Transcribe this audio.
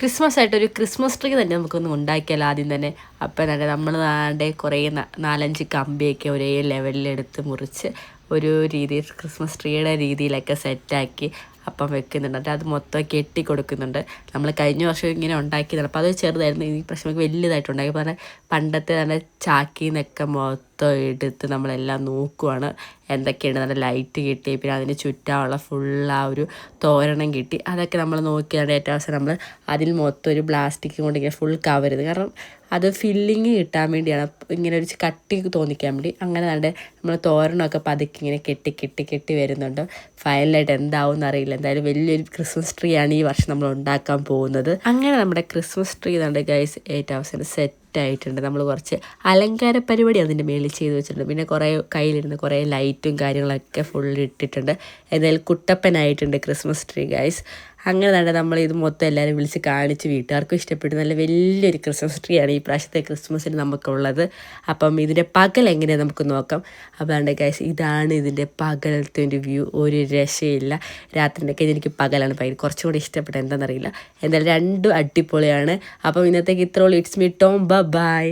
Christmas ആയിട്ടൊരു Christmas tree തന്നെ നമുക്കൊന്ന് ഉണ്ടാക്കിയാൽ ആദ്യം തന്നെ. അപ്പം തന്നെ നമ്മൾ കുറേ 4-5 കമ്പിയൊക്കെ ഒരേ ലെവലിലെടുത്ത് മുറിച്ച് ഒരു രീതിയിൽ ക്രിസ്മസ് ട്രീയുടെ രീതിയിലൊക്കെ സെറ്റാക്കി അപ്പം വെക്കുന്നുണ്ട്. അത് മൊത്തം കെട്ടി കൊടുക്കുന്നുണ്ട്. നമ്മൾ കഴിഞ്ഞ വർഷം ഇങ്ങനെ ഉണ്ടാക്കിയതാണ്. അപ്പോൾ അത് ചെറുതായിരുന്നു. ഈ പ്രശ്നം നമുക്ക് വലിയതായിട്ട് ഉണ്ടാക്കി. അപ്പോൾ തന്നെ പണ്ടത്തെ തന്നെ ചാക്കിൽ നിന്നൊക്കെ മൊത്തം എടുത്ത് നമ്മളെല്ലാം നോക്കുവാണ് എന്തൊക്കെയാണ്. നല്ല ലൈറ്റ് കിട്ടി, പിന്നെ അതിന് ചുറ്റാനുള്ള ഫുൾ ആ ഒരു തോരണം കിട്ടി. അതൊക്കെ നമ്മൾ നോക്കിയാണ് ഏറ്റവും അവസാനം നമ്മൾ അതിൽ മൊത്തം ഒരു പ്ലാസ്റ്റിക് കൊണ്ട് ഇങ്ങനെ ഫുൾ കവർ ചെയ്ത്, കാരണം അത് ഫില്ലിങ് കിട്ടാൻ വേണ്ടിയാണ്, ഇങ്ങനെ ഒരു കട്ടി തോന്നിക്കാൻ വേണ്ടി. അങ്ങനെ തന്നെ നമ്മൾ തോരണമൊക്കെ പതുക്കെ ഇങ്ങനെ കെട്ടി വരുന്നുണ്ട്. ഫൈനലായിട്ട് എന്താവും എന്നറിയില്ല. എന്തായാലും വലിയൊരു ക്രിസ്മസ് ട്രീ ആണ് ഈ വർഷം നമ്മൾ ഉണ്ടാക്കാൻ പോകുന്നത്. അങ്ങനെ നമ്മുടെ ക്രിസ്മസ് ട്രീ ഉണ്ട് ഗൈസ് ഏറ്റവും അവസാനം സെറ്റായിട്ടുണ്ട്. നമ്മൾ കുറച്ച് അലങ്കാര പരിപാടി അതിൻ്റെ മേളിൽ ചെയ്ത് വെച്ചിട്ടുണ്ട്. പിന്നെ കുറേ കയ്യിലിരുന്ന് കുറേ ലൈറ്റും കാര്യങ്ങളൊക്കെ ഫുൾ ഇട്ടിട്ടുണ്ട്. എന്തായാലും കുട്ടപ്പനായിട്ടുണ്ട് ക്രിസ്മസ് ട്രീ ഗൈസ്. അങ്ങനെ തന്നെ നമ്മൾ ഇത് മൊത്തം എല്ലാവരും വിളിച്ച് കാണിച്ച് വീട്ടുകാർക്കും ഇഷ്ടപ്പെട്ടു. നല്ല വലിയൊരു ക്രിസ്മസ് ട്രീ ആണ് ഈ പ്രാവശ്യത്തെ ക്രിസ്മസിന് നമുക്കുള്ളത്. അപ്പം ഇതിൻ്റെ പകൽ എങ്ങനെയാണ് നമുക്ക് നോക്കാം. അപ്പോൾ ഗൈസ് ഇതാണ് ഇതിൻ്റെ പകലത്തെ ഒരു വ്യൂ. ഒരു രക്ഷയില്ല. രാത്രിയൊക്കെ എനിക്ക് പകലാണ് കുറച്ചും കൂടി ഇഷ്ടപ്പെട്ടത്, എന്താണെന്നറിയില്ല. എന്തായാലും രണ്ടും അടിപൊളിയാണ്. അപ്പം ഇന്നത്തേക്ക് ഇത്രയുള്ളൂ. It's me Tom. ബൈ.